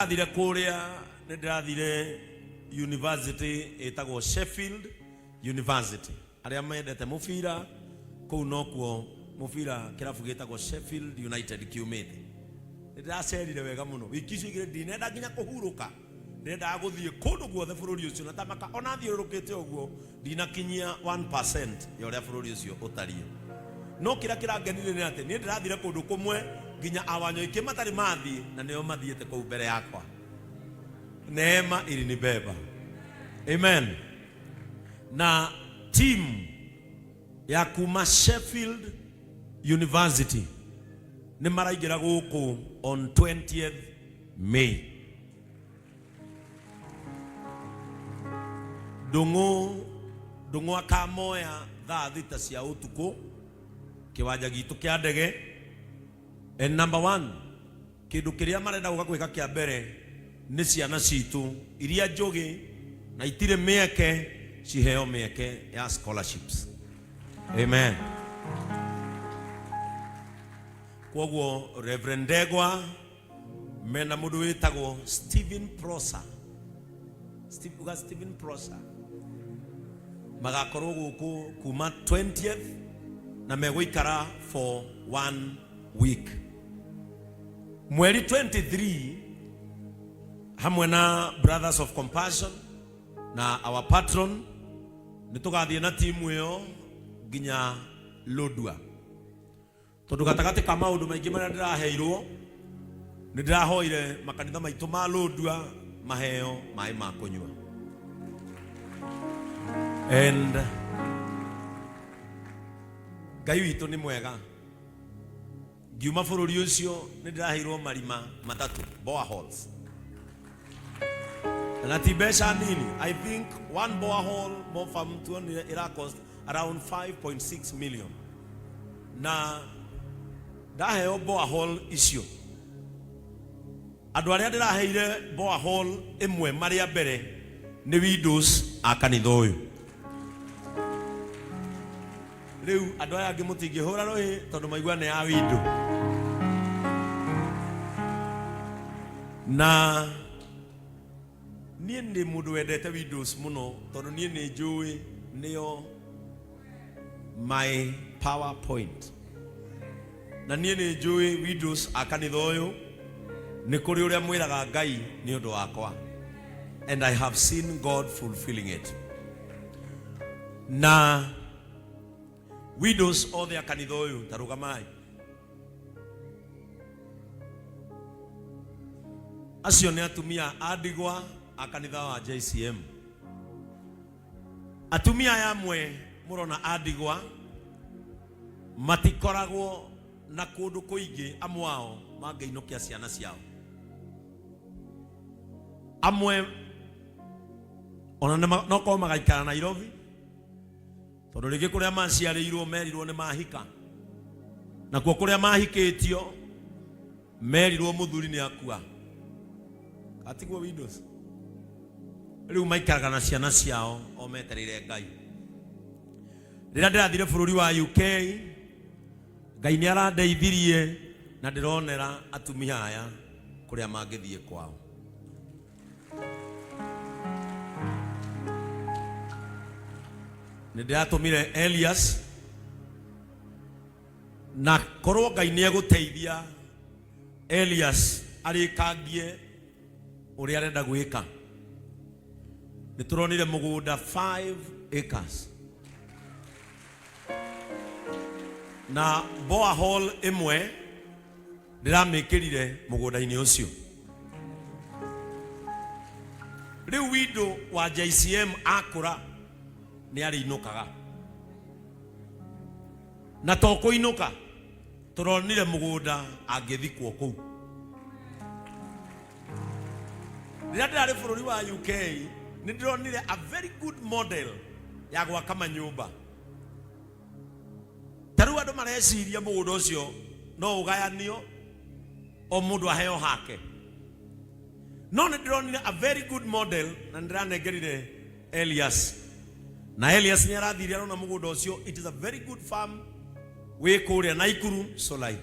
Adire Korea, Nedradire University, etagwo Sheffield University. Aria mendete mufira kou nokuo mufira kirafu getagwo Sheffield United kiumite. Ndiracerire wega muno. Wikicio igire ndinenda nginya kuhuruka. Ndenda guthie kundu guothe bururi ucio na tamaka ona thiurukite uguo ndinakinyia 1% ya uria bururi ucio utarie. No kira kiragenire ni ati ni ndirathire kundu kumwe nginya awanyo iki matari mathi na nio mathiete kou mbere yakwa. Neema ilinibeba. Amen. Na team ya kuma Sheffield University ni maraigira guku on 20th May. Dungu akamoya thaa thita cia utuku kiwanja gitu kia ndege. And number 1, kindu kiria marenda guka kia mbere ni ciana citu iria njugi na itire mieke ciheo mieke ya scholarships. Amen. Kwoguo Reverend Ndegwa mena mundu witagwo Stephen Prosa. Stephen Prosa magakorwo guku kuma 20th na megwikara for 1 week. Mweri 23 hamwe na Brothers of Compassion na our patron nitugathie na timu yo ginya Lodwa. Tondu gatagati Kamau ndu maingi maria ndiraheirwo ndirahoire makanitha maitu ma Lodwa maheo mai ma kunywa. And Ngai witu ni mwega. Giuma bururi ucio ndiraheirwo marima matatu, boreholes. Na tibesha nini? I think one borehole more from ira cost around 5.6 million. Na daheo borehole icio. Andu aria ndiraheire borehole imwe maria mbere ni widows akanitha uyu. Riu andu aya angi mutingihura rohi tondu maigua ni ya widow. Na nie ndi mundu wendete widows muno tondu nie ni njui nio my PowerPoint. Na nie ni njui widows akanitha uyu ni kuri uria mwiraga Ngai ni undu wakwa. And I have seen God fulfilling it. Na widows othe akanitha uyu tarugamai. Acio ni atumia adigwa akanitha wa JCM. Atumia yamwe murona adigwa matikoragwo na kundu kuingi amwao mangeinokia ciana ciao. Amwe ona no ko magaikara Nairobi tondu rigi kuria maciarirwo merirwo ni mahika na kuo kuria mahikitio merirwo muthuri ni akua. Atigwo widows riu maikaraga na ciana ciao o metereire Ngai. Rira ndirathire bururi wa UK Ngai ni arandeithirie na ndironera atumia aya kuria mangithie kwao. Ndiratumire Elias na korwo Ngai ni eguteithia Elias arikangie uria arenda gwika. Nituronire mugunda 5 acres. Na borehole imwe ndiramikirire mugunda-ini ucio. Riu widow wa JCM akura ni ari inukaga. Na toko inuka turonire mugunda angithikwo kou. Rira ndari bururi wa UK ni ndironire a very good model ya gwaka manyumba. Taru andu mareciria mugunda ucio no ugayanio o mundu aheo hake. No ni ndironire a very good model na ndiranengerire Elias. Na Elias ni arathire arona mugunda ucio. It is a very good farm we kuria Naikuru Solai.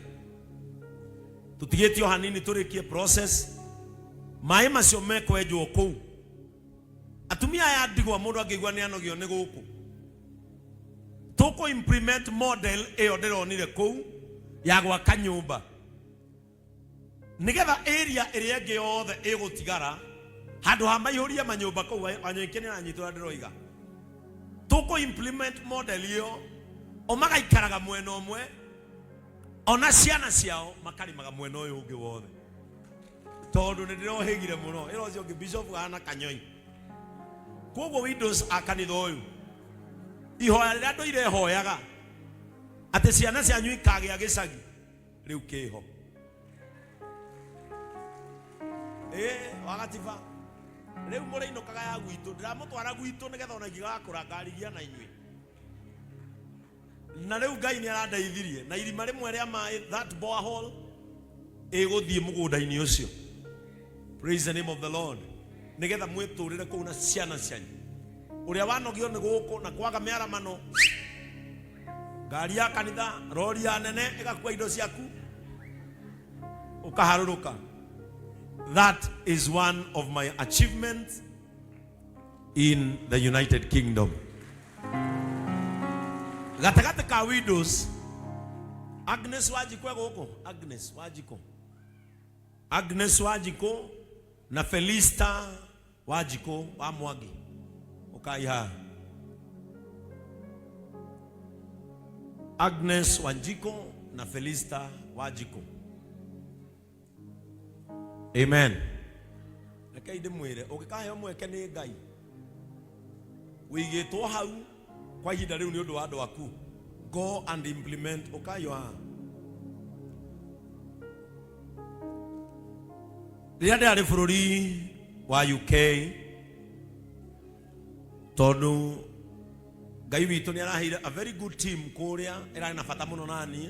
Tutigitio hanini turikie process mai macio mekwenjwo kou atumia ya ndigwa mundu angigwa ni anogio ni guku tuko implement model eyo ndironire kou ya gwaka nyumba nigetha area ĩrĩa ĩngĩ yothe ĩgũtigara handu ha maihũria manyũmba kou anyikene na nyitwa ndiroiga tuko implement model iyo o magaikaraga mwena ũmwe ona ciana ciao makarimaga mwena ũyũ ũngĩ wothe tondu nĩ ndirohĩgire mũno ĩro cio bishop ana kanyoi koguo windows akanitha ũyũ ihoya rĩrĩa andũ irehoyaga atĩ ciana cianyu ikagĩa gĩcagi rĩu kĩho wagatiba rĩu mũrĩinũkaga ya gwitũ ndiramũtwara gwitũ nĩgetha ona ingĩgakũra ngarigia na inyuĩ na rĩu Ngai nĩ arandeithirie na irima rĩmwe rĩa maĩ that borehole ĩgũthiĩ mũgũnda-inĩ ũcio. Praise the name of the Lord. Nigetha mwĩtũrĩre kũu na ciana cianyu ũrĩa wanogio nĩ gũkũ na kwaga mĩaramano ngari ya kanitha rori ya nene ĩgakua indo ciaku ũkaharũrũka. That is one of my achievements in the United Kingdom. Gatagate ka widows Agnes Wajiko gũkũ Agnes Wajiko na Felista Wajiko wa Mwangi ukaiha Agnes Wanjiko na Felista Wajiko. Amen. Rekei ndimwire ukikaheo mweke ni Ngai wigitwo hau kwa ihinda riu ni undu wa andu aku go and implement ukayo rĩrĩa ndĩrarĩ bũrũri wa UK tondu Ngai witũ nĩ araheire a very good team kũrĩa ĩrarĩ na bata mũno naniĩ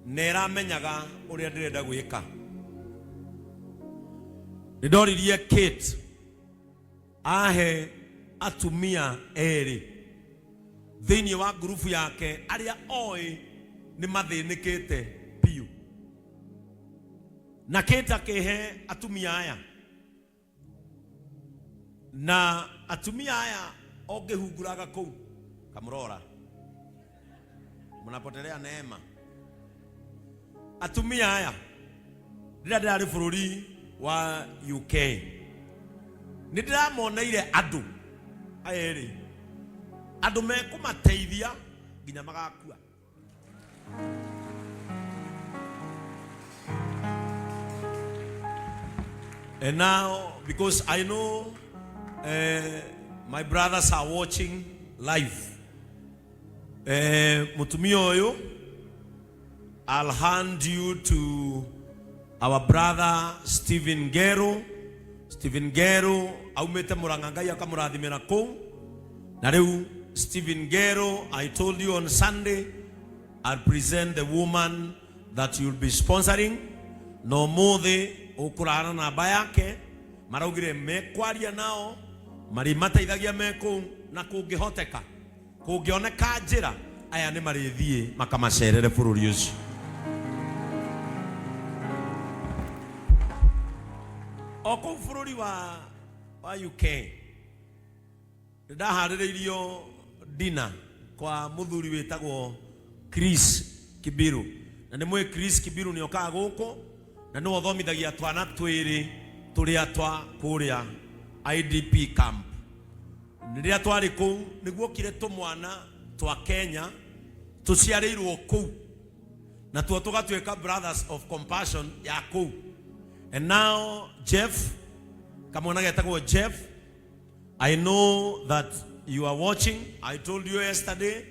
na ĩramenyaga ũrĩa ndĩrenda gwĩka. Nĩndoririe Kate ahe atumia erĩ thĩinĩ wa grupu yake arĩa oĩ nĩ mathĩnĩkĩte biũ na Kate akĩhe atumia aya na atumia aya ongĩhunguraga kũu kamrora mnapotelea neema. Atumia aya rĩrĩa ndĩrarĩ bũrũri wa UK nĩndĩramoneire andũ aya erĩ andũ mekũmateithia nginya magakua. And now, because I know my brothers are watching live, mutumia oyo, I'll hand you to our brother Stephen Gero. Stephen Gero, aumete Murang'a Ngai akamurathimira kou. Na riu Stephen Gero, I told you on Sunday, I'll present the woman that you'll be sponsoring. No mothe ukurana na bayake maraugire mekwaria nao mari mateithagia meko na kungihoteka kungioneka njira aya ni marithie makamacerere bururi ucio. Oko bururi wa UK ndaharĩrĩirio dina kwa muthuri wetagwo Chris Kibiru na nĩ mwe Chris Kibiru nĩ okaga gũkũ na no thomithagia twana twĩrĩ tũrĩa twa kũrĩa IDP camp. Rĩrĩa twarĩ kũu nĩguo kire tũmwana twa Kenya tũciarĩirwo kũu na tuo tũgatuĩka brothers of compassion ya kũu. And now Jeff, kamwana getagwo Jeff, I know that you are watching. I told you yesterday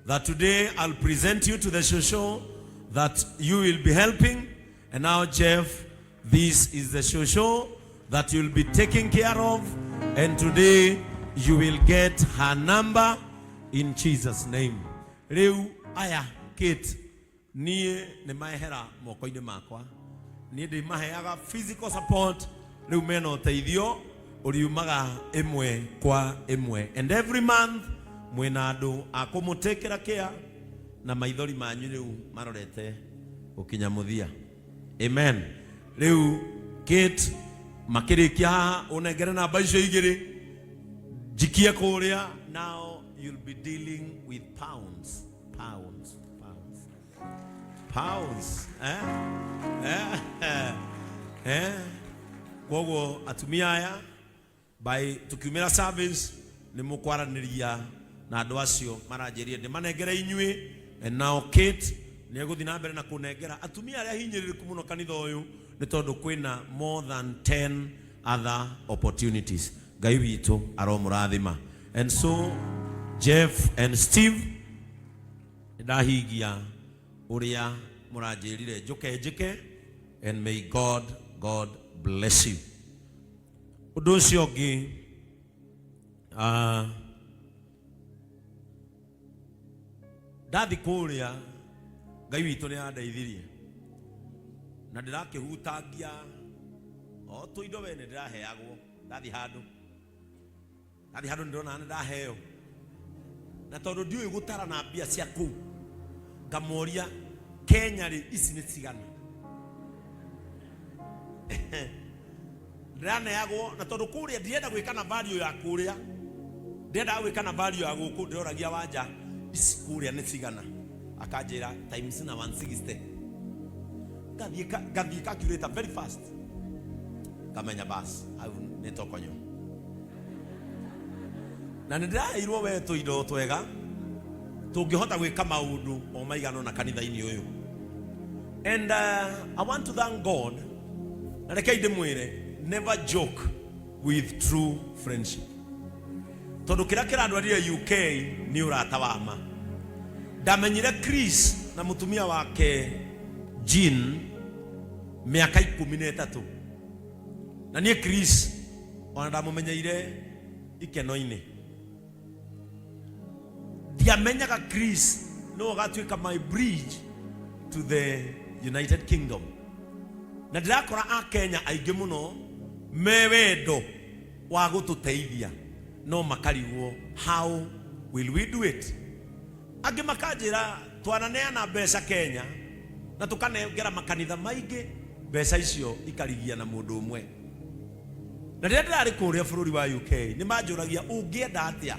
that today I'll present you to the show that you will be helping. And now Jeff, this is the show that you'll be taking care of. And today you will get her number in Jesus' name. Reu aya Kate nie ne mahera moko-inĩ makwa. Nie ndi maheaga physical support reu mena Ūteithio uriumaga imwe kwa imwe. And every month mwena andu akumutekera care na maithori manyu reu marorete gukinya muthia. Amen. Reu Kate makirikia unengere namba icio igiri jikie kuria. Now you'll be dealing with pounds. Koguo atumia aya by tukiumira service ni mukwaraniria na andu acio maranjerie ndi manengere inyui. And now Kate ni eguthi na mbere na kunengera atumia aria hinyiririku muno kanitha uyu ni tondu kwina more than 10 other opportunities. Ngai witu aromurathima. And so Jeff and Steve ndahigia uria muranjirire njike, and may God bless you. Undu ucio ungi ndathi kuria Ngai witu ni andeithirie na ndirakihutangia o tuindo we ni ndiraheagwo. Ndathi handu ndirona ni ndaheo na tondu ndiui gutara na mbia cia kuu ngamoria Kenya ri ici ni cigana ndiraneagwo na tondu kuria ndirenda gwikana value ya kuria, ndirenda gwikana value ya guku. Ndiroragia wanja ici kuria ni cigana, akanjira times na 160. Gathie calculator very fast kamenya bas au ni tokonyo na ndirairwo we tuindo twega tungihota gwika maundu o maigano na kanitha-ini uyu. And I want to thank God. Na reke ndimwire, never joke with true friendship. Tondu kira kirandwarire UK ni urata wa ma. Ndamenyire Chris na mutumia wake Jean miaka 13. Na nie Chris ona ndamumenyeire Gīkeno-ini. Ndiamenyaga Chris no gatwika my bridge to the United Kingdom. Na ndirakora a Kenya aingi muno me wendo wa gututeithia no makarigwo how will we do it. Angi makanjira twananeana mbeca Kenya na tukanengera makanitha maingi mbeca icio ikarigia na mundu umwe. Na rĩrĩa ndĩrarĩ kũrĩa bũrũri wa UK nĩ manjũragia ũngĩenda atĩa,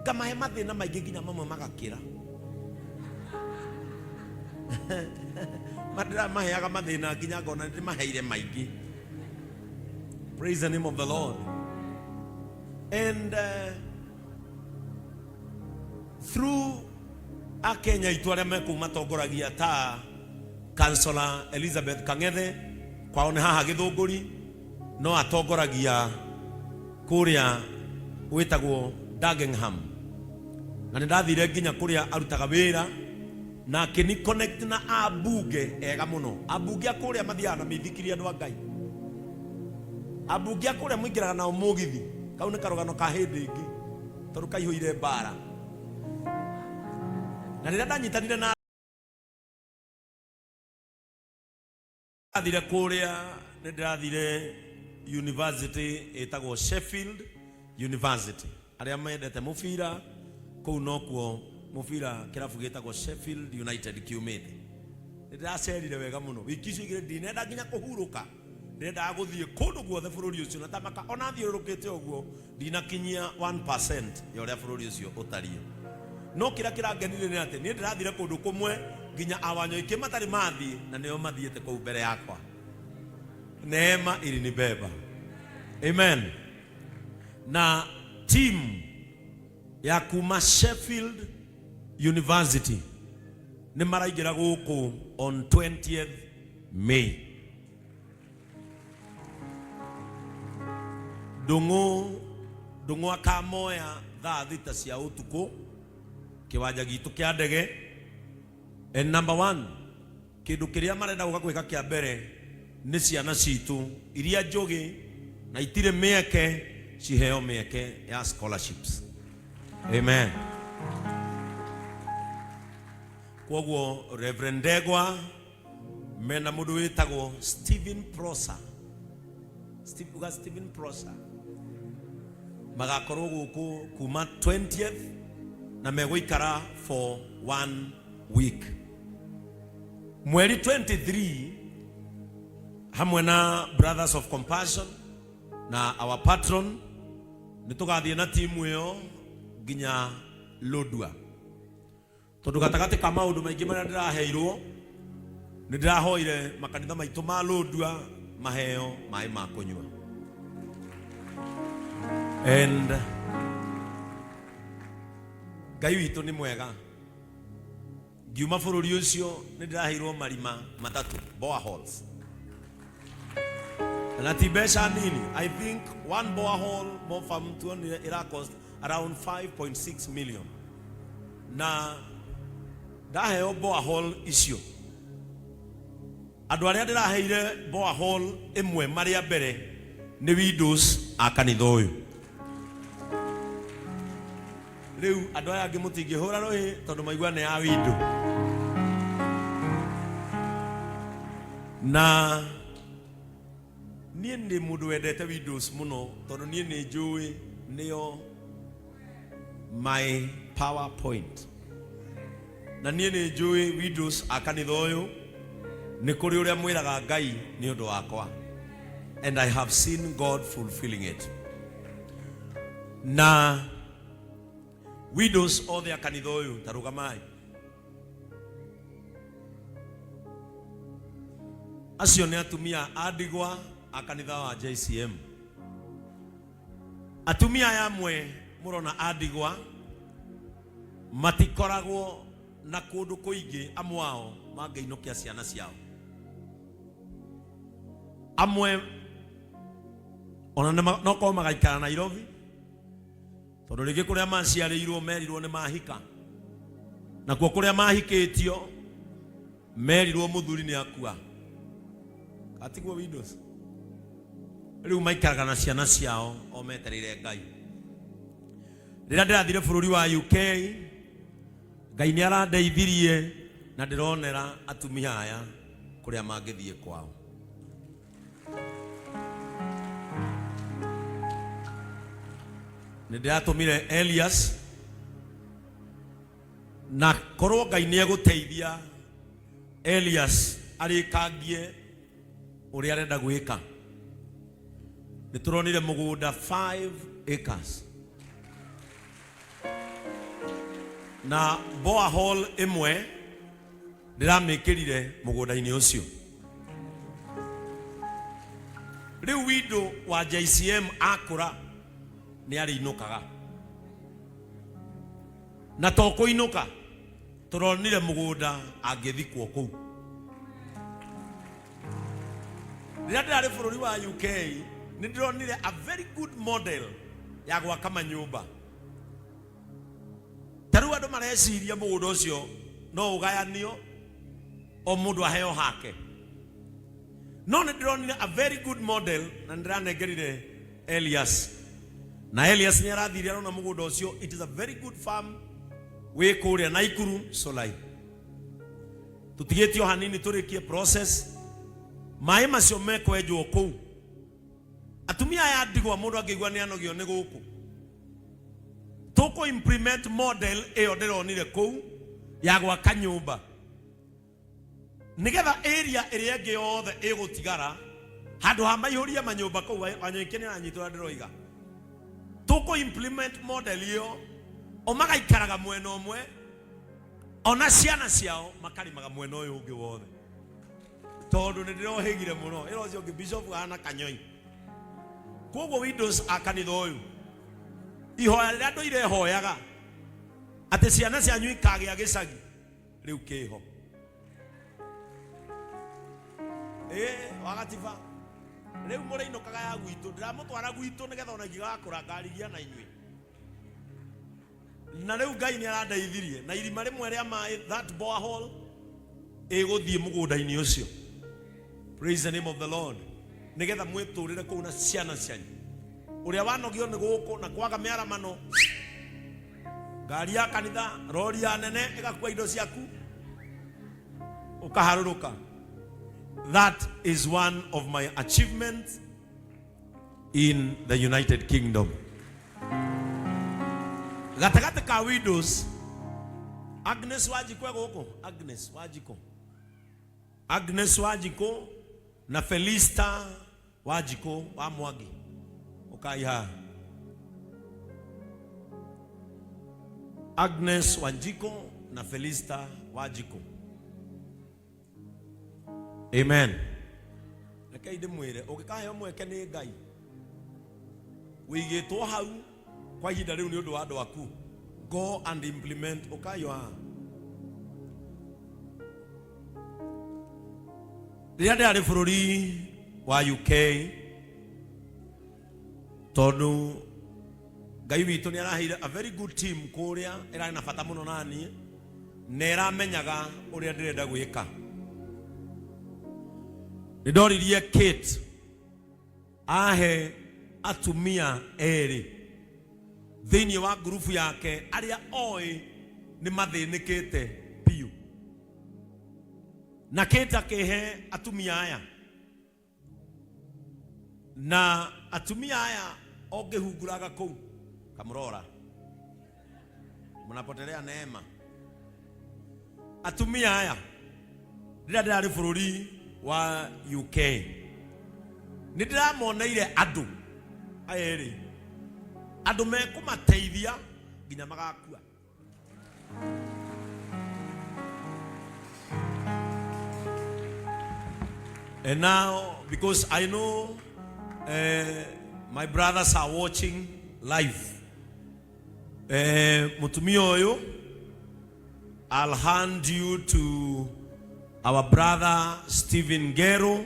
ngamahe mathĩna maingĩ nginya mamwe magakĩra. Maheaga mathĩna nginya ngona ndĩmaheire maingĩ. Praise the name of the Lord. And through a Kenya itu arĩa mekumatongoragia ta Councillor Elizabeth Kang'ethe kwao nĩ haha Gĩthũngũri, no atongoragia kuria witagwo Dagenham. Na ndathire nginya kuria arutaga wira na kini connect na abunge ega muno. Abunge akuria mathiaga na mithikiri andu a Ngai. Abunge akuria muingiraga na umugithi kau ni karugano ka hindi ingi tondu kaihũire mbara. Na rĩrĩa ndanyitanire na ndathire kuria nĩ ndĩrathire university etagwo Sheffield University. Aria mendete mubira kuu nokuo mubira kirabu gitagwo Sheffield United kiumite. Ndiracerire wega muno wiki icio igire ndinenda nginya kuhuruka. Ndenda guthie kundu guothe bururi ucio na tamaka ona thiurukite uguo ndinakinyia 1% ya uria bururi ucio utarie. No kira kirangenire ni ati ni ndirathire kundu kumwe nginya awanyo iki matari mathi na nio mathiete kuu mbere yakwa. Neema ilinibeba. Amen. Na team ya kuma Sheffield University ni maraigira guku on 20th May. Dungu akamoya thaa thita cia utuku kiwanja gitu kia ndege. And number 1 kindu kiria marenda gwika kia mbere ni ciana citu iria njogi na itire mieke ciheo mieke ya scholarships. Amen. Koguo Reverend Degwa mena mundu witagwo Stephen Prosa. Stephen Prosa magakorwo guku kuma 20th na megũikara for 1 week. Mweri 23 hamwe na Brothers of Compassion na our patron nitugathie na timu iyo ginya Lodwa tondu gatagati ka maundu maingi maria ndiraheirwo nindirahoire makanitha maitu ma Lodwa maheo mai ma kunywa and Ngai witu ni mwega ngiuma bururi ucio nindiraheirwo marima matatu boreholes na tibesha nini. I think one borehole more from 200 it cost around 5.6 million na ndaheo borehole icio andu aria ndiraheire borehole imwe maria mbere ni widows a kanitha uyu. Riu andu aya angi mutingihura rohi tondu maigua ni ya window na nie ndi mundu wendete widows muno tondu nie ni njui nio my PowerPoint na nie ni njui widows a kanitha uyu ni kuri uria mwiraga Ngai ni undu wakwa and I have seen God fulfilling it. Na widows othe a kanitha uyu tarugamai acio ni atumia adigwa a kanitha wa JCM. Atumia yamwe murona adigwa matikoragwo na kundu kuingi amwao mangeinokia ciana ciao amwe ona no ko magaikara Nairobi tondu ringi kuria maciarirwo merirwo ni mahika na kuo kuria mahikitio merirwo muthuri ni akua atigwo widows riu maikaraga na ciana ciao o metereire Ngai. Rira ndirathire bururi wa UK Ngai ni arandeithirie na ndironera atumia aya kuria mangithie kwao. Nindiratumire Elias na korwo Ngai ni eguteithia Elias arikangie uria arenda gwika. Nituronire mugunda 5 acres na borehole imwe ndiramikirire mugunda-ini ucio. Riu widow wa JCM akura ni ariinukaga na to kuinuka turonire mugunda angithikwo kuu. Rira ndirari bururi wa UK nindironire a very good model ya gwaka manyumba. Taru andu mareciria mugunda ucio no ugayanio o mundu aheo hake. No nindironire a very good model na ndiranengerire Elias. Na Elias ni arathire arona mugunda ucio. It is a very good farm we kuria Naikuru Solai. Tutigitio hanini turikie process mai macio mekwenjwo kuu. Atumia aya ndigwa mundu angigwa ni anogio ni guku tuko implement model iyo ndironire kuu ya gwaka nyumba nigetha area iria ingi yothe igutigara handu ha maihũria manyumba kuu wanyoike ni anyitwa ndiroiga. Tuko implement model iyo o magaikaraga mwena umwe ona ciana ciao makarimaga mwena uyu ungi wothe tondu nindirohigire muno iro cio bishop ana kanyoi. Koguo widows a kanitha uyu ihoya riria andu irehoyaga ati ciana cianyu ikagia gicagi riu kiho wagatiba riu muriinukaga ya gwitu ndiramutwara gwitu nigetha ona igigakura ngarigia na inyui na riu Ngai ni arandeithirie na irima rimwe ria mai that borehole iguthie mugunda-ini ucio. Praise the name of the Lord. Nigetha mwiturire kuu na ciana cianyu uria wanogio ni guku na kwaga miaramano ngari ya kanitha rori ya nene igakua indo ciaku ukaharuruka. That is one of my achievements in the United Kingdom. Gatagate ka widows Agnes Wajiko guku Agnes Wajiko na Felista Wajiko wa Mwagi Ukaiha. Agnes Wanjiko na Felista Wajiko. Amen. Nakaide mwire ukikahe mweke ni Ngai. Wigitwo hau kwa ihinda riu ni undu wa andu aku. Go and implement ukaiha. Ria ndari bururi wa UK tondu Ngai witu ni araheire a very good team kuria ira na bata muno nani nera menyaga uria ndirenda gwika. Nidoririe Kate ahe atumia eri thini wa grupu yake aria oi ni mathinikite piu na Kate akehe atumia aya na atumia aya ogehunguraga kou kamrora mnapotelea neema. Atumia aya ndari bururi wa UK nindiramoneire andu aeri andu mekumateithia nginya magakua. And now because I know my brothers are watching live, mutumia oyo, I'll hand you to our brother Stephen Gero.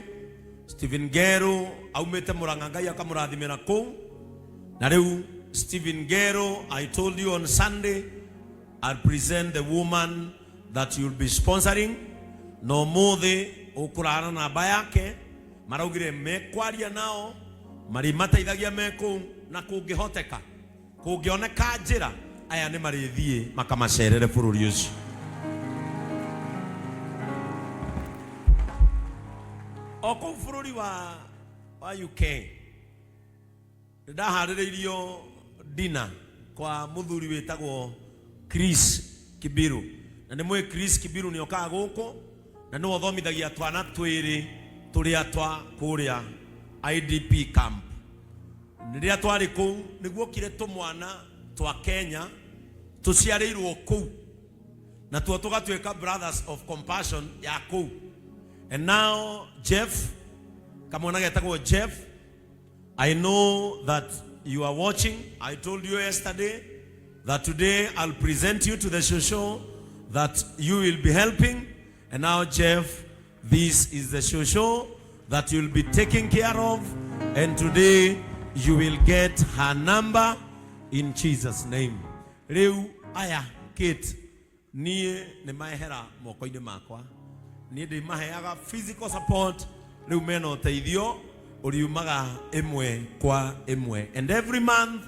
Stephen Gero aumete Murang'a Ngai akamurathimira kou. Na riu Stephen Gero, I told you on Sunday I'll present the woman that you'll be sponsoring. No mothe ukurana na bayake maraugire mekwaria nao mari mateithagia meku na kungihoteka kungioneka njira aya ni marithie makamacerere bururi ucio. Oko bururi wa UK ndahaririirio dina kwa muthuri wetagwo Chris Kibiru. Na ni mwe Chris Kibiru ni okaga guku na no thomithagia twana twiri turia twa kuria IDP camp. Niria twari kou niguo kire tumwana twa Kenya tuciarirwo kou na tuo tugatweka brothers of compassion ya kou. And now Jeff, kamwana getagwo Jeff, I know that you are watching. I told you yesterday that today I'll present you to the show that you will be helping. And now Jeff, this is the show that you'll be taking care of. And today you will get her number in Jesus' name. Reu aya Kate nie ne mahera moko-ini makwa. Nie de maheaga physical support. Reu mena Ūteithio uriumaga emwe kwa emwe. And every month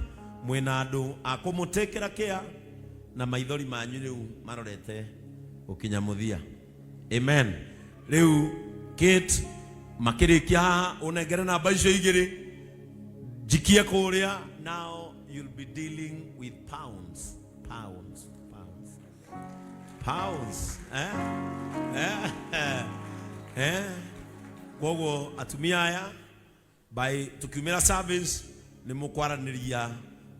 mwena andu akumutekera care na maithori manyu riu marorete ukinyamuthia. Amen. Reu Kate makirikia unengere namba icio igiri jikie kuria. Now you'll be dealing with pounds. Gogo atumia aya by tukiumira service ni mukwaraniria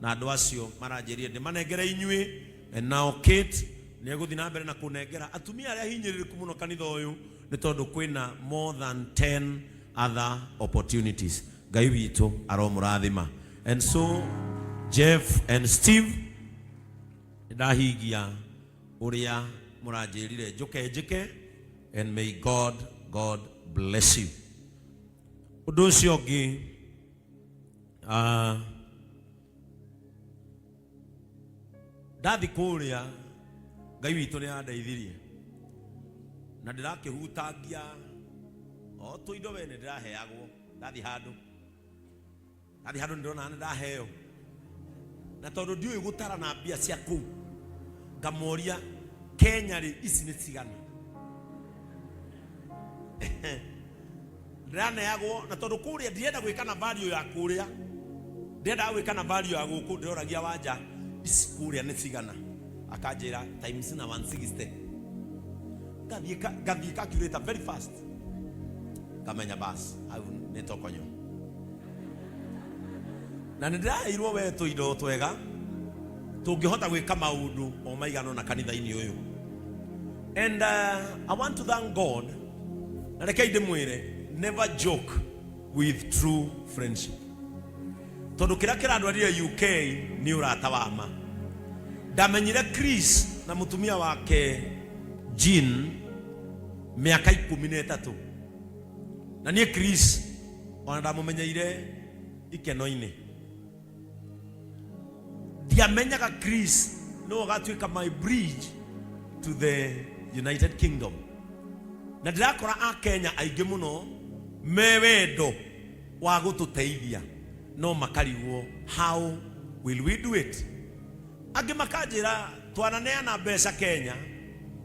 na andu acio maranjerie ndi manengere inyui. And now Kate ni eguthi na mbere na kunengera atumia aria hinyiririku muno kanitha uyu ni tondu kwina more than 10 other opportunities. Ngai witu aromurathima. And so Jeff and Steve ndahigia uria muranjirire njike. And may God bless you. Undu ucio ungi ndathi kuria Ngai witu ni andeithirie na ndirakihutangia o tuindo we ni ndiraheagwo. Ndathi handu ndirona ni ndaheo na tondu ndiui gutara na mbia cia kuu ngamoria Kenya ri ici ni cigana ndiraneagwo na tondu kuria ndienda gwika na value ya kuria ndienda gwika na value ya guku ndioragia wanja ici kuria ni cigana akanjira times na 160 gathi calculator very fast kamenya bas au nitokonyo na nindirairwo we tuindo twega tungihota gwika maundu o maigano na kanitha-ini uyu. And I want to thank God. Na rekei ndimwire, never joke with true friendship. Tondu kira kirandwarire UK ni urata wa ma. Ndamenyire Chris na mutumia wake Jean miaka 13. Na nie Chris ona ndamumenyeire Gīkeno-ini. Ndiamenyaga Chris no gatwika my bridge to the United Kingdom. Na ndirakora a Kenya aingĩ muno me wendo wa gututeithia no makarigwo how will we do it. Angĩ makanjĩra twananeana mbeca Kenya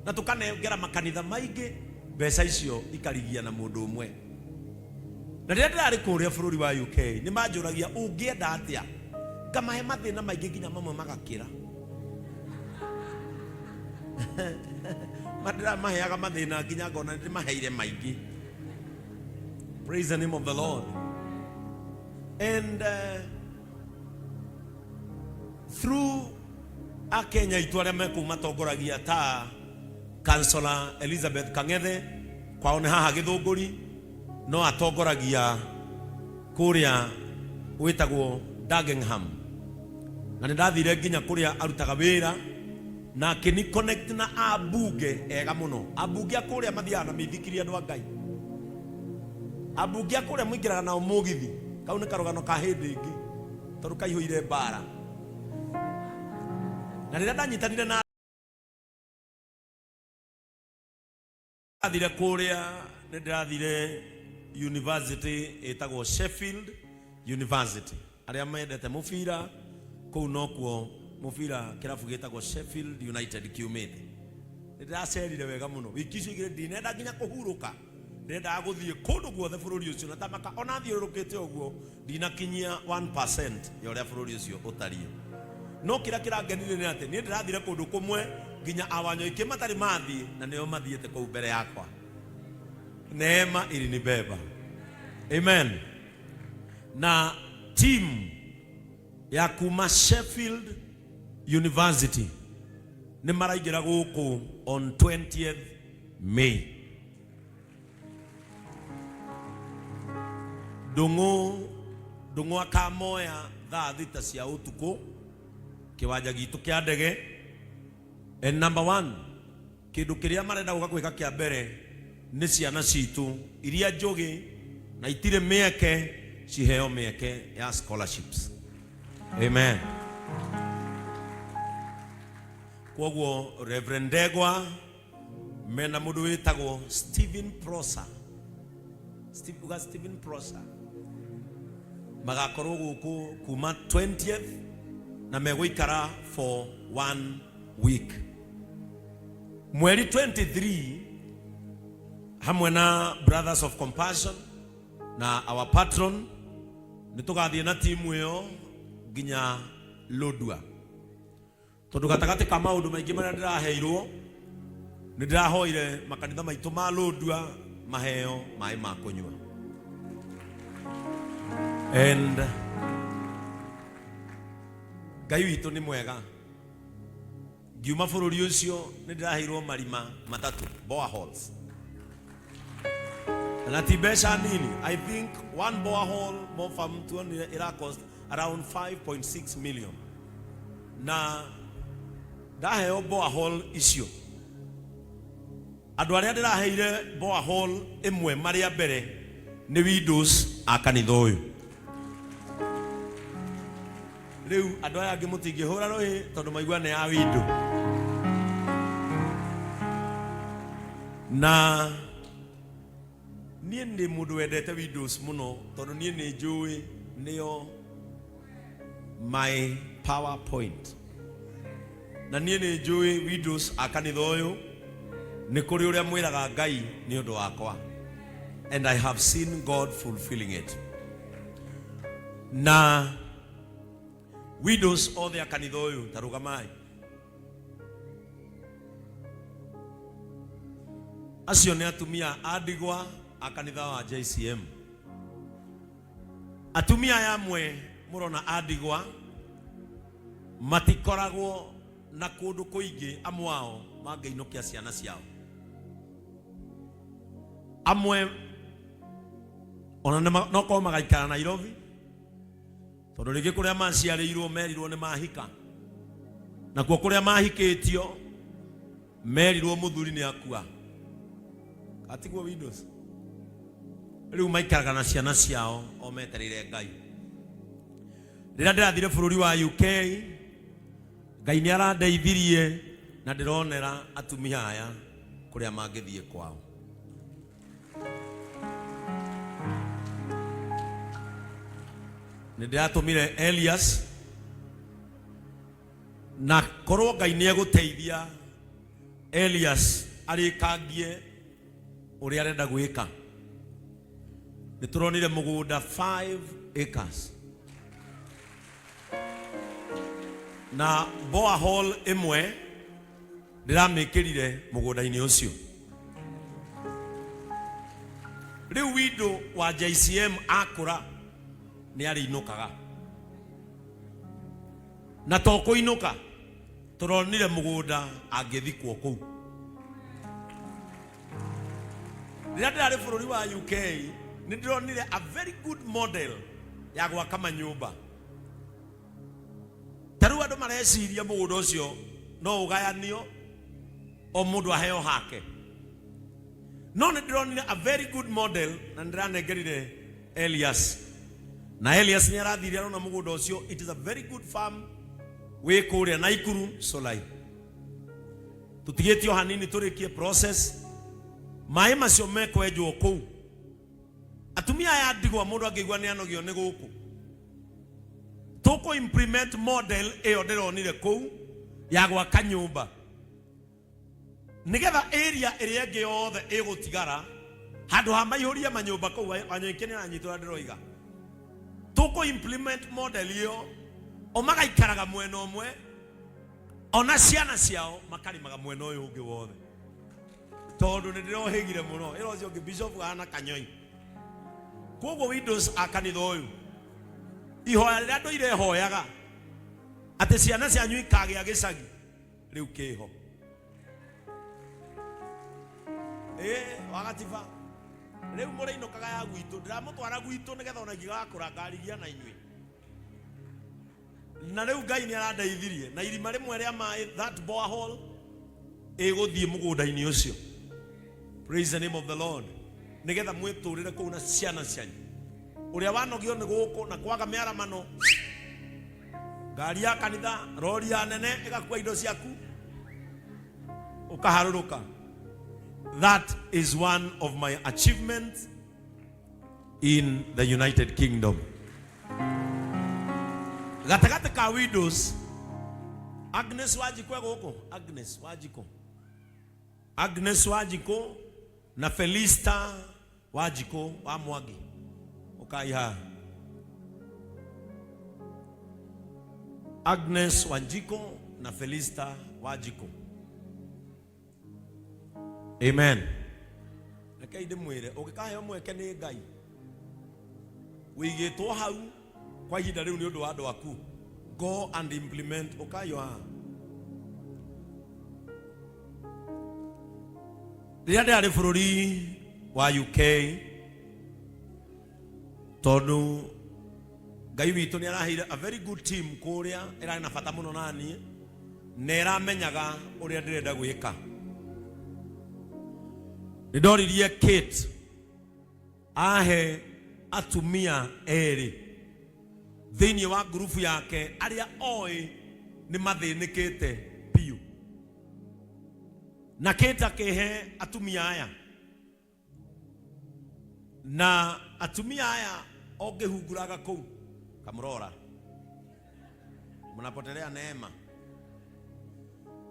na tukanengera makanitha maingĩ mbeca icio ikarigia na mũndũ ũmwe. Na rĩrĩa ndĩrarĩ kũrĩa bũrũri wa UK nĩ manjũragia ũngĩenda atĩa ngamahe mathĩna maingĩ nginya mamwe magakĩra. Madira maheaga mathĩna nginya ngona ndĩmaheire maingĩ. Praise the name of the Lord. And through a Kenya itu arĩa mekuma tongoragia ta Councillor Elizabeth Kang'ethe kwao nĩ haha Gĩthũngũri, no atongoragia kũrĩa wĩtagwo Dagenham, na nĩ ndathire nginya kũrĩa arutaga wĩra na kini connect na abunge ega muno. Abunge akũrĩa mathiaga na mĩithikiri andũ a Ngai. Abunge akũrĩa mũingĩraga nao mũgithi, kau nĩ karũgano ka hĩndĩ ĩngĩ tondũ kaihũire mbara. Na rĩrĩa ndanyitanire na ndathire kũrĩa nĩ ndĩrathire university ĩtagwo Sheffield University. Arĩa mendete mũbira kũu nokuo mũbira kĩrabu gĩtagwo Sheffield United kiumĩte. Nĩ ndĩracerire wega mũno. Wiki icio igĩrĩ ndinenda nginya kũhurũka. Ndendaga gũthiĩ kũndũ guothe bũrũri ũcio na tamaka ona thiũrũrũkĩte ũguo ndinakinyia 1% ya ũrĩa bũrũri ũcio ũtariĩ. No kĩrĩa kĩrangenire nĩ atĩ niĩ ndĩrathire kũndũ kũmwe nginya awanyoike matarĩ mathiĩ na nĩo mathiĩte kũu mbere yakwa. Neema ilinibeba. Amen. Na team ya kuma Sheffield University nĩ maraingĩra gũkũ on 20th May. Ndung'u akamoya thaa thita cia ũtukũ kĩwanja gitũ kĩa ndege. And number 1, kĩndũ kĩrĩa marenda gwĩka kĩa mbere nĩ ciana citũ iria njũgĩ na itirĩ mĩeke ciheo mĩeke ya scholarships. Amen. Kwoguo Reverend Ndegwa mena mũndũ wĩtagwo Stephen Prosa magakorwo gũkũ kuma 20th na megũikara for 1 week. Mweri 23 hamwe na Brothers of Compassion na our patron nĩtũgathiĩ na timu ĩyo nginya Lodwar. Tondu gatagati ka maundu maingi maria ndiraheirwo ni ndirahoire makanitha maitu ma Lodwar maheo mai ma kunywa. And Ngai witũ nĩ mwega. Ngiuma bũrũri ũcio ni ndiraheirwo marima matatu, boreholes. Na ti mbeca nini. I think one borehole more from 200 ira cost around 5.6 million. Na ndaheo borehole icio andũ arĩa ndĩraheire borehole ĩmwe marĩa mbere nĩ widows a kanitha ũyũ. Rĩu andũ aya angĩ mũtingĩhũra rũhĩ tondũ maigua nĩ ya window. Na niĩ nĩ mũndũ wendete windows mũno tondũ niĩ nĩ njũĩ nĩyo my PowerPoint. Na niĩ nĩ njũĩ windows a kanitha ũyũ nĩ kũrĩ ũrĩa mwĩraga Ngai nĩ ũndũ wakwa. And I have seen God fulfilling it. Na widows othe a kanitha ũyũ tarũgamai. Acio nĩ atumia a ndigwa a kanitha wa JCM. Atumia aya amwe murona andigwa matikoragwo na kundu kuingi amwao mangeinokia ciana ciao amwe ona no ko magaikara Nairobi tondu ringi kuria maciarirwo merirwo ni mahika na kuo kuria mahikitio merirwo muthuri ni akua atiguo windows riu maikaraga na ciana ciao o metereire Ngai. Rĩrĩa ndĩrathire bũrũri wa UK Ngai nĩ arandeithirie na ndĩronera atumia aya kũrĩa mangĩthiĩ kwao. Nĩ ndĩratũmire Elias na korwo Ngai nĩ egũteithia Elias arĩkangie ũrĩa arenda gwĩka. Nĩ tũronire mũgũnda 5 acres na boa hall imwe ndiramikirire mugunda-ini ucio. Riu windo wa JCM akura ni ariinukaga na to kuinuka turonire mugunda angithikwo kuu. Rĩrĩa ndĩrarĩ bũrũri wa UK nĩ ndĩronire a very good model ya gwaka manyũmba. Taru andu mareciria mugunda ucio no ugayanio o mundu aheo hake. No nĩ ndĩronire a very good model na ndiranengerire Elias. Na Elias nĩ arathire arona mugunda ucio. It is a very good farm we kuria Naikuru Solai. Tutigĩtio hanini tũrĩkie process. Maĩ macio mekwenjwo kũu. Atumia aya ndigwa mundu angĩigua nĩ anogio nĩ gũkũ. Toko implement model eo ndironire kũu ya gwaka nyũmba. Nigetha area ĩrĩa ĩngĩ yothe ĩgũtigara handũ ha maihũrie manyũmba kũu wanyoike nĩ aranyitwo ndĩroiga. Toko implement model ĩyo o magaikaraga mwena ũmwe ona ciana ciao makarimaga mwena ũyũ ũngĩ wothe. Tondũ nĩ ndĩrohĩgire mũno ĩro ũcio ũngĩ bishop ana kanyoi. Koguo windows akanitha ũyũ ihoya rĩrĩa andũ irehoyaga atĩ ciana cianyu ikagĩa gĩcagi rĩu kĩho. Wagatiba rĩu mũrĩinũkaga ya gwitũ ndiramũtwara gwitũ nĩgetha ona ingĩgakũra ngarigia na inyuĩ. Na rĩu Ngai nĩ arandeithirie na irima rĩmwe rĩa maĩ that borehole ĩgũthiĩ mũgũnda-inĩ ũcio. Praise the name of the Lord. Nĩgetha mwĩtũrĩre kũu na ciana cianyu. Uria wanogio nĩ gũkũ na kwaga mĩaramano ngari ya kanitha rori ya nene ĩgakua indo ciaku ukaharũrũka. That is one of my achievements in the United Kingdom. Gatagatĩ ka widows Agnes Wajiko gũkũ. Agnes Wajiko na Felista Wajiko wa Mwangi. Kaya Agnes Wanjiko na Felista Wajiko. Amen. Reke inde mwire ukikaheo mweke ni Ngai wigitwo hau kwa ihinda riu ni undu wa andu aku. Go and implement ukayo ha. Rĩrĩa ndĩrarĩ bũrũri wa UK tondu Ngai witũ nĩ araheire a very good team kũrĩa ĩrarĩ na bata mũno naniĩ na ĩramenyaga ũrĩa ndĩrenda gwĩka. Nĩndoririe Kate ahe atumia erĩ thĩinĩ wa grupu yake arĩa oĩ nĩ mathĩnĩkĩte biũ. Na Kate akĩhe atumia aya na atumia aya ongehunguraga kũu kamrora mnapotelea neema.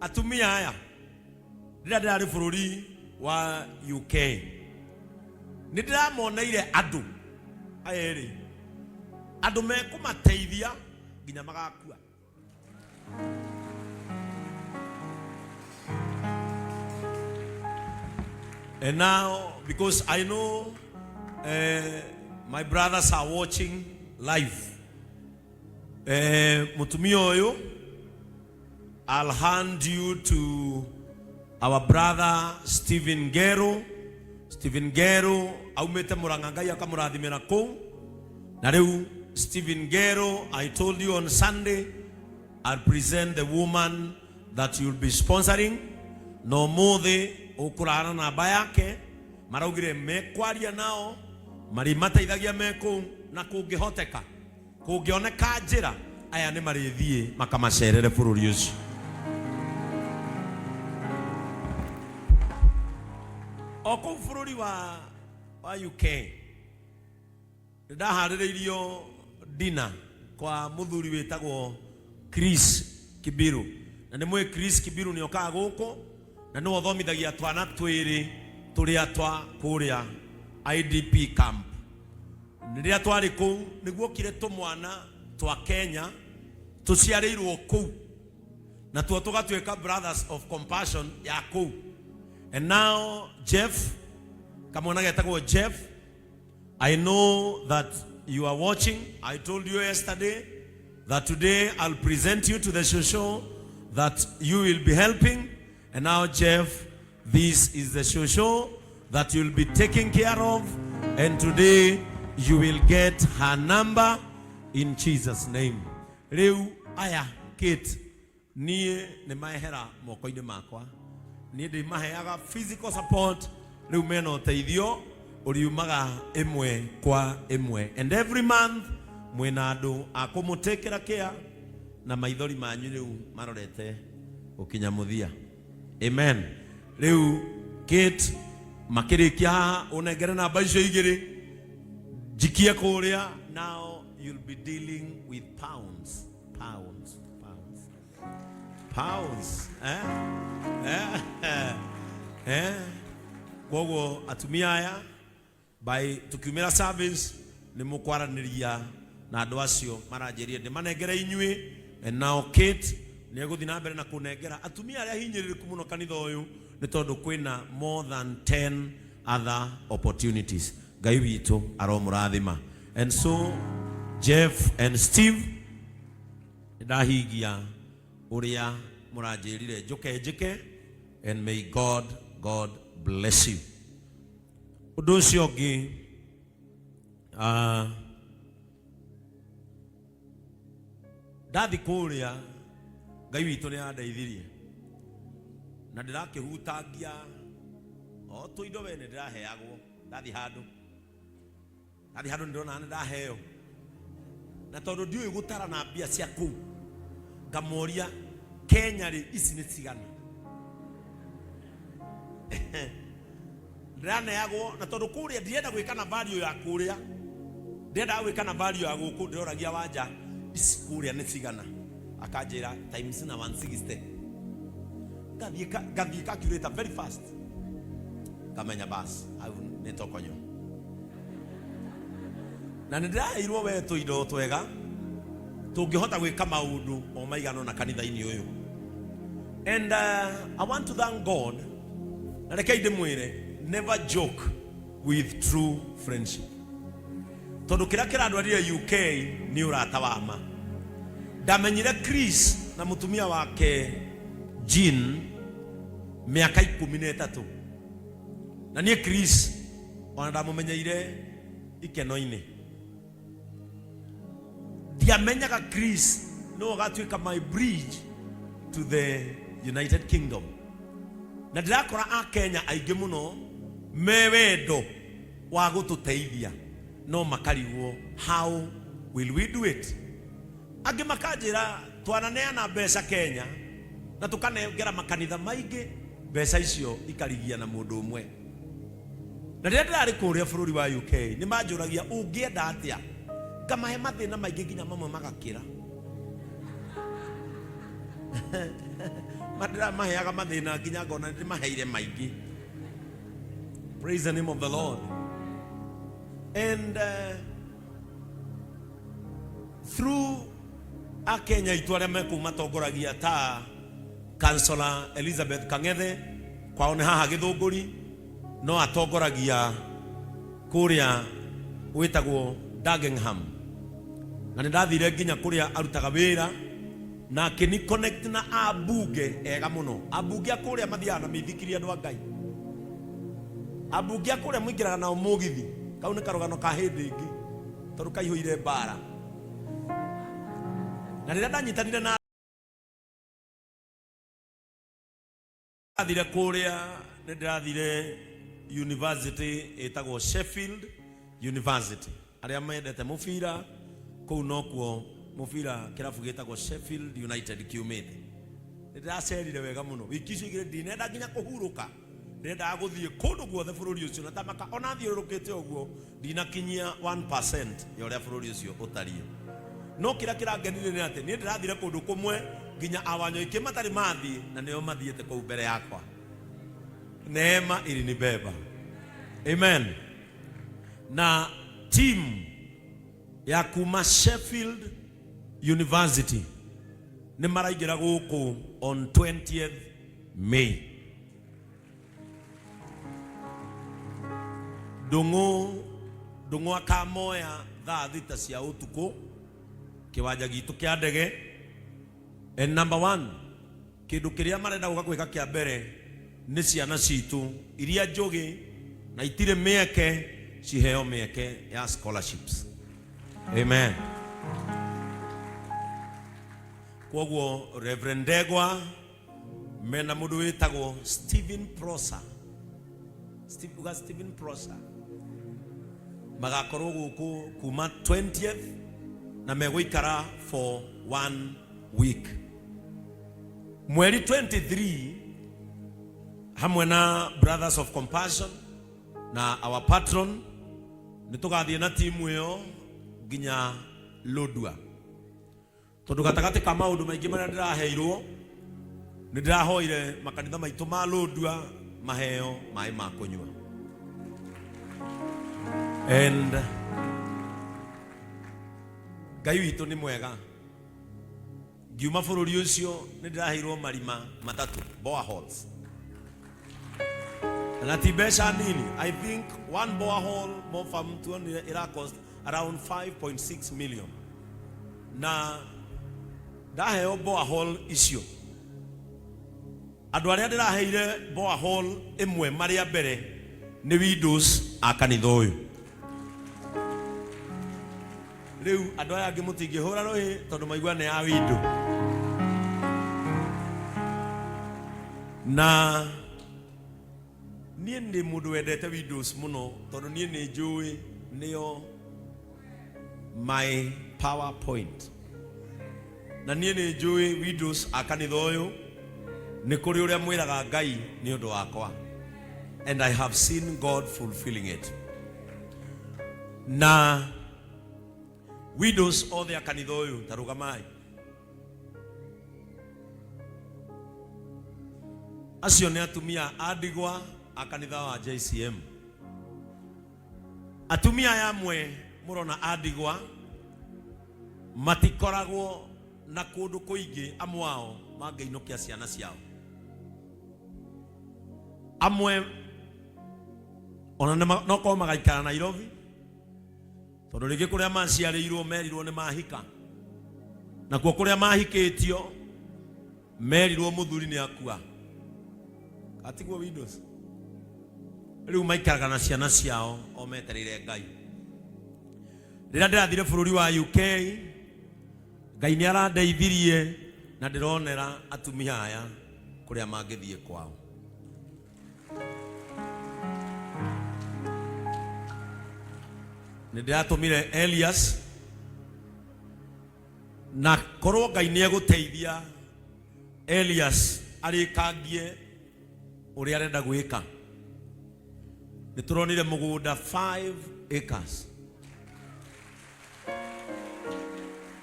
Atumia aya rĩrĩa ndĩrarĩ bũrũri wa UK nĩ ndĩramoneire andũ aya erĩ andũ mekũmateithia nginya magakua. And now because I know my brothers are watching live. mutumia oyo, I'll hand you to our brother Stephen Gero. Stephen Gero aumete murangangai akamurathimira kou. Na riu Stephen Gero, I told you on Sunday, I'll present the woman that you'll be sponsoring. No mothe ukurana na bayake maraugire mekwaria nao marimateithagia meko na kungihoteka kungioneka njira aya ni marithie makamacerere bururi ucio. Oko bururi wa UK ndahaririirio dina kwa muthuri wetagwo Chris Kibiru. Na nimwe Chris Kibiru ni okaga guko na no thomithagia twana twiri turia twa kuria IDP camp. Niria twari kou niguo kire tumwana twa Kenya tuciarirwo kou na tuo tugatweka brothers of compassion ya kou. And now Jeff, kamwana getagwo Jeff, I know that you are watching. I told you yesterday that today I'll present you to the show that you will be helping. And now Jeff, this is the show that you'll be taking care of. And today you will get her number in Jesus' name. Reu aya Kate nie ne mahera mokoine makwa. Nie de maheaga physical support. Reu meno Ūteithio uriumaga emwe kwa emwe. And every month mwenado akumutekera care na maithori manyu reu marorete ukinyamuthia. Amen. Reu Kate makirikia unengere na baisho igiri jikia kuria. Now you'll be dealing with pounds. Gogo Atumia aya by tukiumira service ni mukwaraniria na andu acio marajeria ndi manengere inyui. And now Kate ni eguthi na mbere na kunengera atumia aria hinyiririku muno kanitha uyu ni tondu kwina more than 10 other opportunities. Ngai witu aromurathima. And so Jeff and Steve ndahigia uria murajerire njike. And may God bless you. Undu ucio ungi ndathi kuria Ngai witu ni andeithirie na ndirakihutagia o tuindo we ni ndiraheagwo. Ndathi handu ndona ndaheo na tondu ndiui gutara na mbia cia kuu ngamoria Kenya ri ici ni cigana ndiraneagwo na tondu kuria ndienda gwika na value ya kuria ndienda gwika na value ya guku ndiroragia wanja ici kuria ni cigana akanjira times na 160 gathie calculator very fast kamenya bas au nitokonyo na ndirairwo we tuindo twega tungihota gwika maundu o maigano na kanitha-ini uyu. And I want to thank God. Na rekei ndimwire never joke with true friendship. Tondu kira kiranduarire UK ni urata wa ma. Ndamenyire Chris na mutumia wake Jean miaka 13. Na nie Chris ona ndamumenyeire Gīkeno-ini. Ndiamenyaga Chris no gatwika my bridge to the United Kingdom. Na ndirakora a Kenya aingi muno mewendo wa gututeithia no makarigwo how will we do it. Angi makanjira twananeana mbeca Kenya na tukanengera makanitha maingi mbeca icio ikarigia na mundu umwe. Na rĩrĩa ndĩrarĩ kũrĩa bũrũri wa UK nĩ manjũragia ũngĩenda atĩa ngamahe mathĩna maingĩ nginya mamwe magakĩra. Madira maheaga mathĩna nginya ngona ndĩmaheire maingĩ. Praise the name of the Lord. And through a Kenya itu arĩa mekumatongoragia ta Councillor Elizabeth Kang'ethe kwao nĩ haha Gĩthũngũri no atongoragia kuria wetagwo Dagenham na ndathire nginya kuria arutaga wira na kini connect na abunge ega muno. Abunge akuria mathiaga na mithikiri andu a Ngai. Abunge akuria muingiraga na umugithi kau ni karugano ka hindi ingi tondu kaihũire mbara. Na rĩrĩa ndanyitanire na ndathire kuria nĩ ndathire university ĩtagwo Sheffield University. Arĩa mendete mũbira kũu nokuo mũbira kĩrabu gĩtagwo Sheffield United kiumĩte. Nĩ ndĩracerire wega mũno. Wiki icio igĩrĩ ndinenda nginya kũhurũka. Ndendaga gũthiĩ kũndũ guothe bũrũri ũcio na tamaka ona thiũrũrũkĩte ũguo ndinakinyia 1% ya ũrĩa bũrũri ũcio ũtariĩ. No kĩrĩa kĩrangenire nĩ atĩ niĩ ndĩrathire kũndũ kũmwe nginya awanyo ingĩ matarĩ mathiĩ na nĩo mathiĩte kũu mbere yakwa. Neema ilinibeba. Amen. Na team ya kuma Sheffield University nĩ maraingĩra gũkũ on 20th May. Ndung'u akamoya thaa thita cia ũtukũ kiwanja gitu kia ndege. And number 1, kindu kiria marenda gwika kia mbere ni ciana citu iria njogi na itire mieke ciheo mieke ya scholarships. Amen. Kwoguo Reverend Degwa mena mundu witagwo Stephen Prosa. Stephen Prosa magakorwo guku kuma 20th na megũikara for 1 week. Mweri 23 hamwe na Brothers of Compassion na our patron nitugathie na timu iyo nginya Lodwa. Tondu gatagati ka maundu maingi maria ndiraheirwo ni ndirahoire makanitha maitu ma Lodwa maheo mai ma kunywa. And Ngai witũ nĩ mwega. Ngiuma bũrũri ũcio nĩ ndĩraheirwo marima matatu, boreholes. Na ti mbeca nini. I think one borehole more from 200 ira cost around 5.6 million. Na ndaheo borehole icio. Andũ arĩa ndĩraheire borehole ĩmwe marĩa mbere nĩ widows a kanitha ũyũ. Rĩu andũ aya angĩ mũtingĩhũra rũhĩ tondũ maigua nĩ ya window. Na niĩ nĩ mũndũ wendete windows mũno tondũ niĩ nĩ njũĩ nĩyo my PowerPoint. Na niĩ nĩ njũĩ windows a kanitha ũyũ nĩ kũrĩ ũrĩa mwĩraga Ngai nĩ ũndũ wakwa. And I have seen God fulfilling it. Na widows othe a kanitha ũyũ tarugamai. Acio nĩ atumia a ndigwa a kanitha wa JCM. Atumia aya amwe mũrona a ndigwa matikoragwo na kũndũ kũingĩ amwe ao mangĩinũkia ciana ciao. Amwe ona no ko magaikara Nairobi tondũ rĩngĩ kũrĩa maciarĩirwo merirwo nĩ mahika. Na kuo kũrĩa mahikĩtio merirwo mũthuri nĩ akua. Atiguo windows. Rĩu maikaraga na ciana ciao o metereire Ngai. Rĩrĩa ndĩrathire bũrũri wa UK, Ngai nĩ arandeithirie na ndĩronera atumia aya kũrĩa mangĩthiĩ kwao. Nĩ ndĩratũmire Elias na korwo Ngai nĩ egũteithia Elias arĩkangie ũrĩa arenda gwĩka. Nĩ tũronire mũgũnda 5 acres.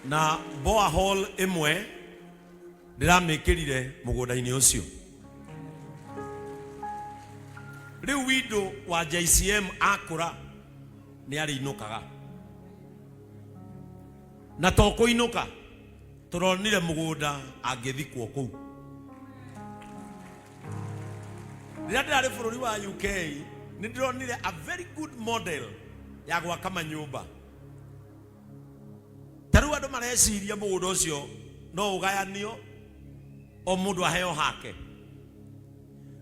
Na borehole ĩmwe ndĩramĩkĩrire mũgũnda-inĩ ũcio. Rĩu windo wa JCM akũra nĩ arĩinũkaga. Na to kũinũka tũronire mũgũnda angĩthikwo kũu. Rĩrĩa ndĩrarĩ bũrũri wa UK nĩ ndĩronire a very good model ya gwaka manyũmba. Taru ando mareciria mũgũnda ũcio no ũgayanio o mũndũ aheo hake.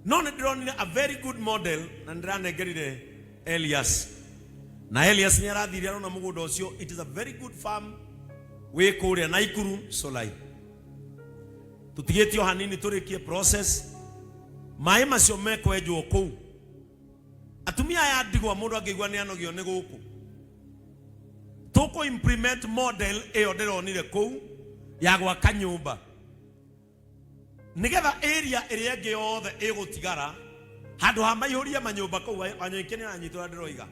No nĩ ndĩronire a very good model na ndĩranengerire Elias. Na Elias nĩ arathire arona mũgũnda ũcio. It is a very good farm wĩ kũrĩa Naikuru Solai. Tutigĩtio hanini tũrĩkie process. Maĩ macio mekwenjwo kũu. Atumia aya ndigwa mũndũ angĩigua nĩ anogio nĩ gũkũ. Tũkũ implement model ĩyo ndĩronire kũu ya gwaka nyũmba. Nigetha area ĩrĩa ĩngĩ yothe ĩgũtigara handũ ha maihũrie manyũmba kũu Wanyũike nĩ aranyitwo ndĩroiga.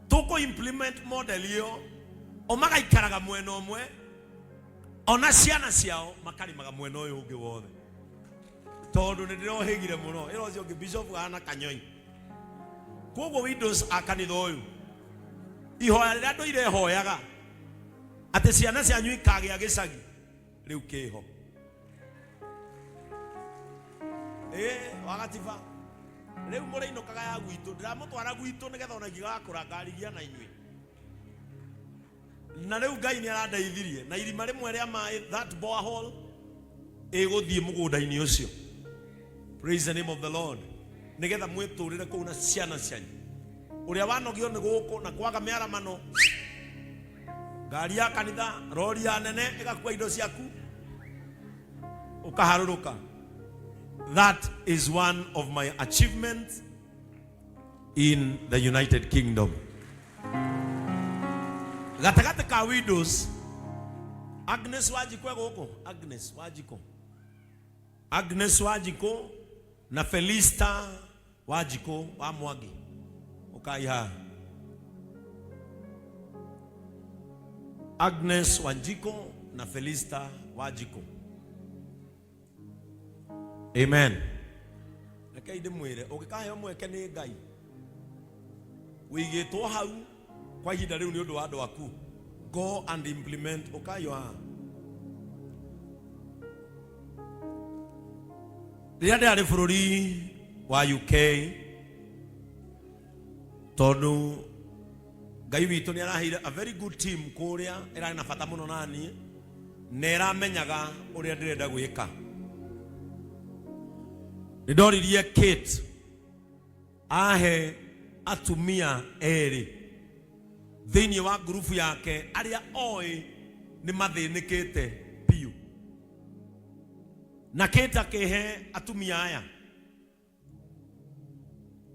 Tũkũ implement model ĩyo o magaikaraga mwena ũmwe ona ciana ciao makarimaga mwena ũyũ ũngĩ wothe. Tondũ nĩ ndĩrohĩgire mũno ĩro ũcio ũngĩ bishop ana kanyoi. Koguo windows akanitha ũyũ ihoya rĩrĩa andũ irehoyaga atĩ ciana cianyu ikagĩa gĩcagi rĩu kĩho. Wagatiba rĩu mũrĩinũkaga ya gwitũ ndĩramũtwara gwitũ nĩgetha ona ingĩgakũra ngarigia na inyuĩ. Na rĩu Ngai nĩ arandeithirie na irima rĩmwe rĩa maĩ that borehole ĩgũthiĩ mũgũnda-inĩ ũcio. Praise the name of the Lord. Nigetha mwĩtũrĩre kũu na ciana cianyu. Ũrĩa wanogio nĩ gũkũ na kwaga mĩaramano ngari ya kanitha rori ya nene ĩgakua indo ciaku ũkaharũrũka. That is one of my achievements in the United Kingdom. Gatagate ka widows Agnes Wajiko gũkũ. Agnes Wajiko na Felista Wajiko wa Mwangi. Ukaiha. Agnes Wanjiko na Felista Wajiko. Amen. Reke inde mwire ũgĩkahe mweke nĩ Ngai. Wĩigĩtwo hau kwa ihinda rĩu nĩ ũndũ wa andũ aku. Go and implement. Ukayo ha. Rĩrĩa ndĩrarĩ bũrũri wa UK tondũ Ngai witũ nĩ araheire a very good team kũrĩa ĩrarĩ na bata mũno naniĩ na ĩramenyaga ũrĩa ndĩrenda gwĩka. Nĩndoririe Kate ahe atumia erĩ thĩinĩ wa grupu yake arĩa oĩ nĩ mathĩnĩkĩte biũ. Na Kate akĩhe atumia aya.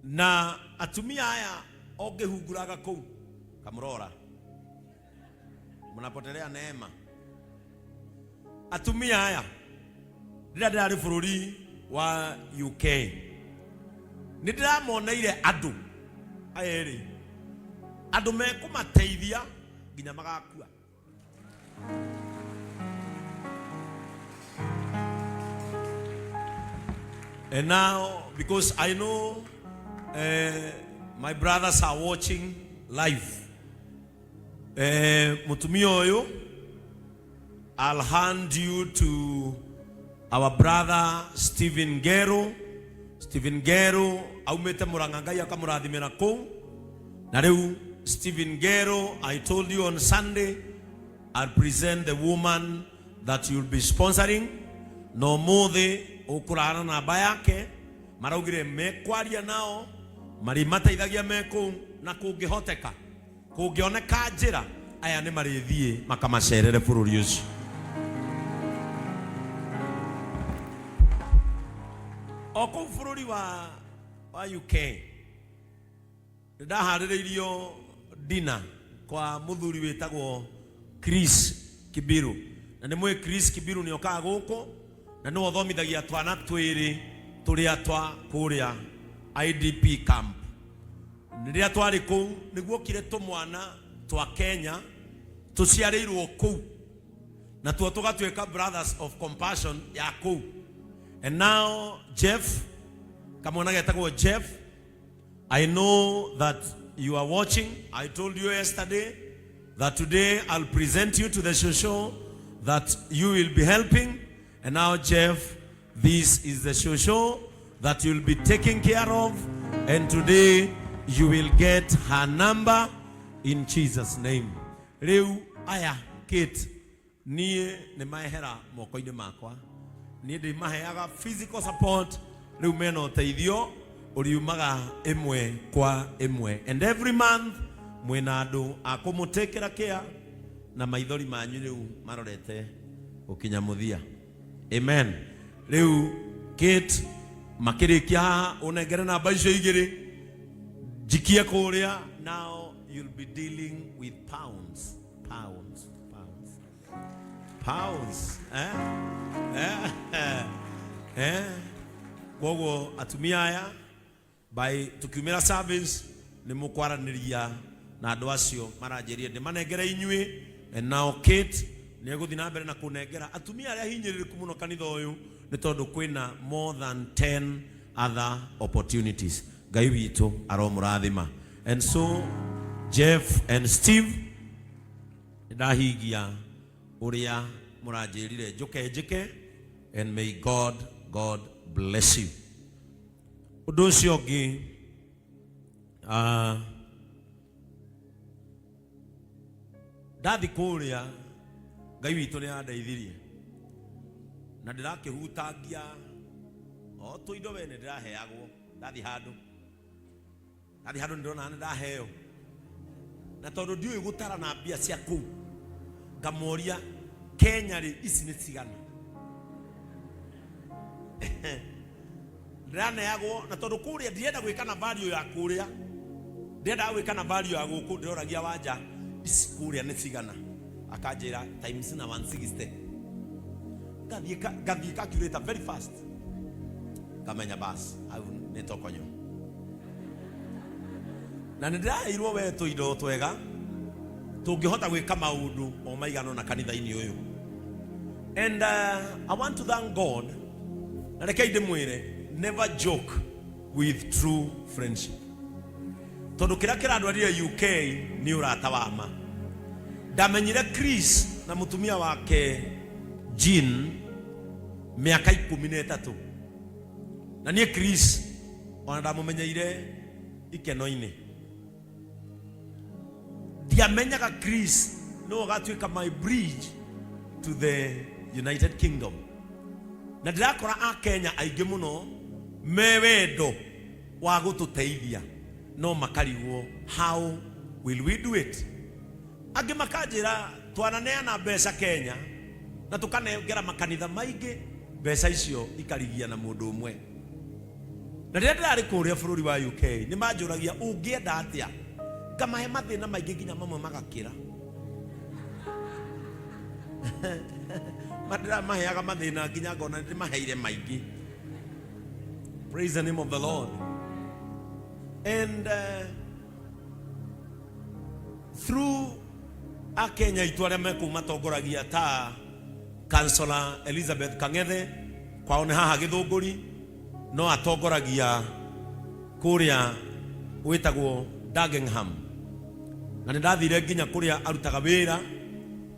Na atumia aya ongĩhunguraga kũu kamũrora mũnapotelea neema. Atumia aya rĩrĩa ndĩrarĩ bũrũri wa UK nĩ ndĩramoneire andũ aya erĩ andũ mekũmateithia nginya magakua. And now, because I know my brothers are watching live, mutumia oyo, I'll hand you to our brother Stephen Gero. Stephen Gero, aumete murangangai akamurathimira kou. Na rĩu Stephen Gero, I told you on Sunday, I'll present the woman that you'll be sponsoring. No mothe ukurana na bayake maraugire mekwaria nao mari mateithagia meko na kungihoteka kungioneka njira aya ni marithie makamacerere bũrũri ũcio. Oko bũrũri wa UK ndaharĩrĩirio dina kwa mũthuri wĩtagwo Chris Kibiru. Na nĩ mwĩ Chris Kibiru nĩ okaga gũkũ na nĩ othomithagia twana twĩrĩ tũrĩa twa kũrĩa IDP camp. Nĩrĩa twarĩ kũu nĩguo kire tũmwana twa Kenya tũciarĩirwo kũu na tuo tũgatuĩka brothers of compassion ya kũu. And now Jeff, kamwana getagwo Jeff, I know that you are watching. I told you yesterday that today I'll present you to the show that you will be helping. And now Jeff, this is the show that you'll be taking care of. And today you will get her number in Jesus' name. Reu aya Kate niĩ nĩ mahera moko-inĩ makwa niĩ ndĩ maheaga physical support rĩu mena ũteithio ũriumaga ĩmwe kwa ĩmwe, and every month mwĩna andũ a kũmũtekera care na maithori manyu rĩu marorete gũkinya mũthia. Amen. Rĩu Kate makĩrĩkia haha ũnengere namba icio igĩrĩ jikie kũrĩa. Now you'll be dealing with pounds. Koguo atumia aya by tukiumĩra service nĩ mũkwaranĩria na andũ acio maranjĩria ndĩmanengere inyuĩ. And now Kate nĩ egũthiĩ na mbere na kũnengera atumia arĩa hinyĩrĩrĩku mũno kanitha ũyũ nĩ tondũ kwĩna more than 10 other opportunities. Ngai witũ aromũrathima. And so Jeff and Steve ndahingia ũrĩa mũranjĩrire njũke, and may God bless you. Ũndũ ũcio ũngĩ ndathi kũrĩa Ngai witũ nĩ andeithirie na ndĩrakĩhutangia o tũindo we nĩ ndĩraheagwo. Ndathi handũ ndĩrona nĩ ndaheo, na tondũ ndiũĩ gũtara na mbia cia kũu ngamoria Kenya rĩ ici nĩ cigana. Ndĩraneagwo na tondũ kũrĩa ndienda gwĩka na value ya kũrĩa, ndienda gwĩka na value ya gũkũ, ndĩroragia wanja ici kũrĩa nĩ cigana. Akanjĩra times na 160. Ngathiĩ calculator very fast kamenya basi au nĩ tokonyo. Na nĩ ndĩraheirwo we tũindo twega tũngĩhota gwĩka maũndũ o maigana na kanitha-inĩ ũyũ. And I want to thank God. Na rekei ndĩmwĩre, never joke with true friendship. Tondũ kĩrĩa kĩrandwarire UK nĩ ũrata wa ma. Ndamenyire Chris na mũtumia wake Jean mĩaka 13. Na niĩ Chris ona ndamũmenyeire Gīkeno-inĩ. Ndiamenyaga Chris no gatuĩka my bridge to the United Kingdom. Na ndirakora a Kenya aingĩ mũno me wendo wa gũtũteithia no makarigwo how will we do it. Angĩ makanjĩra twananeana mbeca Kenya na tũkanengera makanitha maingĩ mbeca icio ikarigia na mũndũ ũmwe. Na rĩrĩa ndĩrarĩ kũrĩa bũrũri wa UK nĩ manjũragia ũngĩenda atĩa, ngamahe mathĩna maingĩ nginya mamwe magakĩra. Maheaga mathĩna nginya ngona nĩ ndĩmaheire maingĩ. Praise the name of the Lord. And through a Kenya itu arĩa mekuma tongoragia ta Councillor Elizabeth Kang'ethe kwao nĩ haha Gĩthũngũri, no atongoragia kũrĩa gwĩtagwo Dagenham. Na nĩ ndathire nginya kũrĩa arutaga wĩra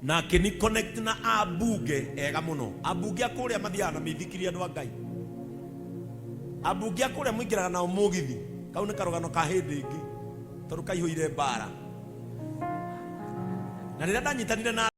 na akĩni connect na abunge ega mũno. Abunge akũrĩa mathiaga na mĩithikiri andũ a Ngai. Abunge akũrĩa mũingĩraga nao mũgithi, kau nĩ karũgano ka hĩndĩ ĩngĩ tondũ kaihũire mbara. Na rĩrĩa ndanyitanire na